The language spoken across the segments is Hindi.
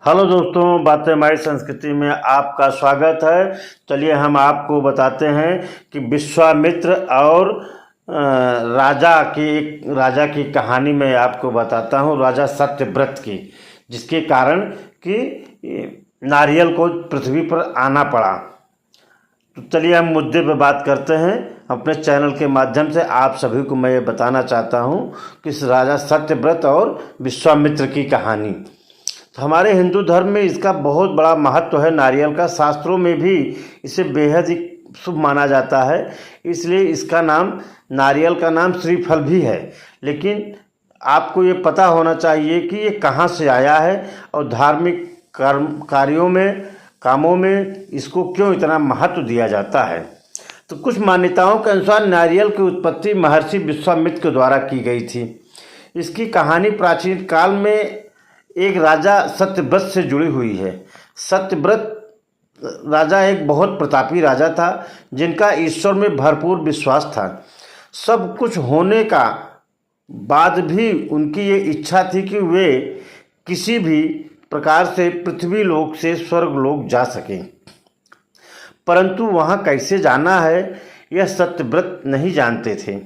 हेलो दोस्तों, बातें हमारी संस्कृति में आपका स्वागत है। चलिए हम आपको बताते हैं कि विश्वामित्र और राजा की कहानी मैं आपको बताता हूँ, राजा सत्यव्रत की, जिसके कारण कि नारियल को पृथ्वी पर आना पड़ा। तो चलिए हम मुद्दे पर बात करते हैं। अपने चैनल के माध्यम से आप सभी को मैं ये बताना चाहता हूँ कि इस राजा सत्यव्रत और विश्वामित्र की कहानी। तो हमारे हिंदू धर्म में इसका बहुत बड़ा महत्व है। नारियल का शास्त्रों में भी इसे बेहद ही शुभ माना जाता है, इसलिए इसका नाम, नारियल का नाम श्रीफल भी है। लेकिन आपको ये पता होना चाहिए कि ये कहाँ से आया है और धार्मिक कामों में इसको क्यों इतना महत्व दिया जाता है। तो कुछ मान्यताओं के अनुसार नारियल की उत्पत्ति महर्षि विश्वामित्र के द्वारा की गई थी। इसकी कहानी प्राचीन काल में एक राजा सत्यव्रत से जुड़ी हुई है। सत्यव्रत राजा एक बहुत प्रतापी राजा था, जिनका ईश्वर में भरपूर विश्वास था। सब कुछ होने का बाद भी उनकी ये इच्छा थी कि वे किसी भी प्रकार से पृथ्वी लोक से स्वर्ग लोक जा सकें, परंतु वहाँ कैसे जाना है यह सत्यव्रत नहीं जानते थे।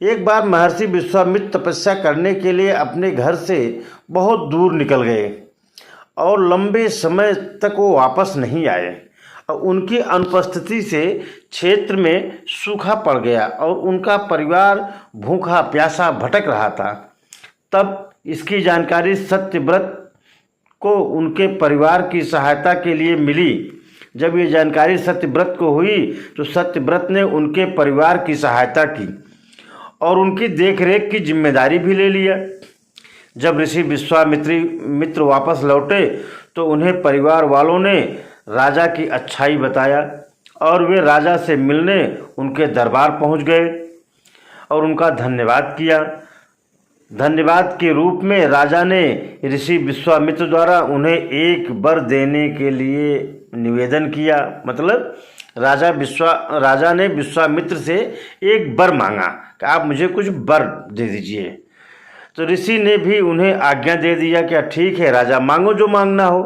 एक बार महर्षि विश्वामित्र तपस्या करने के लिए अपने घर से बहुत दूर निकल गए और लंबे समय तक वो वापस नहीं आए, और उनकी अनुपस्थिति से क्षेत्र में सूखा पड़ गया और उनका परिवार भूखा प्यासा भटक रहा था। तब इसकी जानकारी सत्यव्रत को उनके परिवार की सहायता के लिए मिली। जब ये जानकारी सत्यव्रत को हुई तो सत्यव्रत ने उनके परिवार की सहायता की और उनकी देखरेख की जिम्मेदारी भी ले लिया। जब ऋषि विश्वामित्र वापस लौटे तो उन्हें परिवार वालों ने राजा की अच्छाई बताया और वे राजा से मिलने उनके दरबार पहुंच गए और उनका धन्यवाद किया। धन्यवाद के रूप में राजा ने ऋषि विश्वामित्र द्वारा उन्हें एक वर देने के लिए निवेदन किया। मतलब राजा ने विश्वामित्र से एक वर मांगा कि आप मुझे कुछ वर दे दीजिए। तो ऋषि ने भी उन्हें आज्ञा दे दिया कि ठीक है राजा, मांगो जो मांगना हो।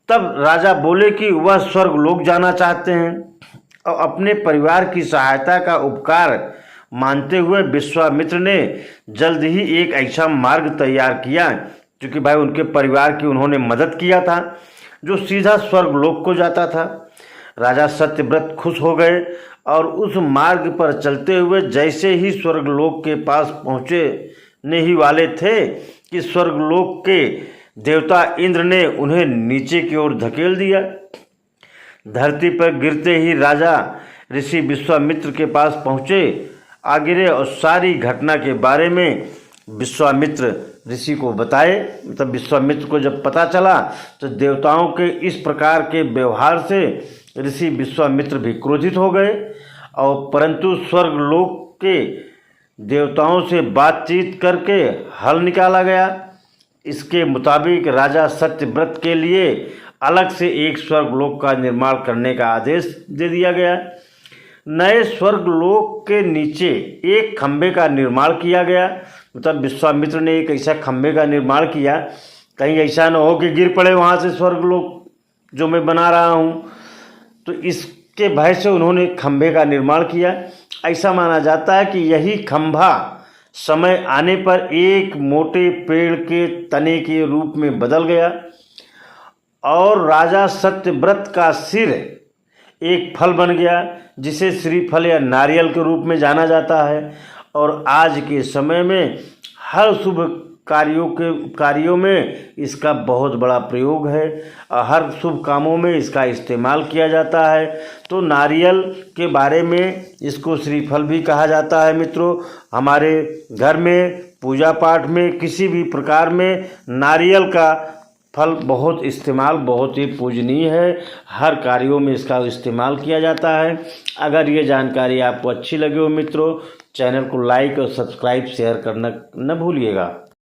तब राजा बोले कि वह स्वर्ग लोक जाना चाहते हैं और अपने परिवार की सहायता का उपकार मानते हुए विश्वामित्र ने जल्द ही एक ऐसा मार्ग तैयार किया, क्योंकि भाई उनके परिवार की उन्होंने मदद किया था, जो सीधा स्वर्ग लोक को जाता था। राजा सत्यव्रत खुश हो गए और उस मार्ग पर चलते हुए जैसे ही स्वर्गलोक के पास पहुँचने ही वाले थे कि स्वर्गलोक के देवता इंद्र ने उन्हें नीचे की ओर धकेल दिया। धरती पर गिरते ही राजा ऋषि विश्वामित्र के पास पहुँचे, आगे और सारी घटना के बारे में विश्वामित्र ऋषि को बताए। मतलब विश्वामित्र को जब पता चला तो देवताओं के इस प्रकार के व्यवहार से ऋषि विश्वामित्र भी क्रोधित हो गए, और परंतु स्वर्गलोक के देवताओं से बातचीत करके हल निकाला गया। इसके मुताबिक राजा सत्यव्रत के लिए अलग से एक स्वर्गलोक का निर्माण करने का आदेश दे दिया गया। नए स्वर्गलोक के नीचे एक खंभे का निर्माण किया गया। मतलब विश्वामित्र ने एक ऐसा खंभे का निर्माण किया, कहीं ऐसा न हो कि गिर पड़े वहाँ से स्वर्गलोक जो मैं बना रहा हूँ। तो इसके भय से उन्होंने खंभे का निर्माण किया। ऐसा माना जाता है कि यही खंभा समय आने पर एक मोटे पेड़ के तने के रूप में बदल गया और राजा सत्यव्रत का सिर एक फल बन गया, जिसे श्रीफल या नारियल के रूप में जाना जाता है। और आज के समय में हर शुभ कार्यों में इसका बहुत बड़ा प्रयोग है और हर शुभ कामों में इसका इस्तेमाल किया जाता है। तो नारियल के बारे में इसको श्रीफल भी कहा जाता है। मित्रों, हमारे घर में पूजा पाठ में किसी भी प्रकार में नारियल का फल बहुत ही पूजनीय है। हर कार्यों में इसका इस्तेमाल किया जाता है। अगर ये जानकारी आपको अच्छी लगी हो मित्रों, चैनल को लाइक और सब्सक्राइब शेयर करना न भूलिएगा।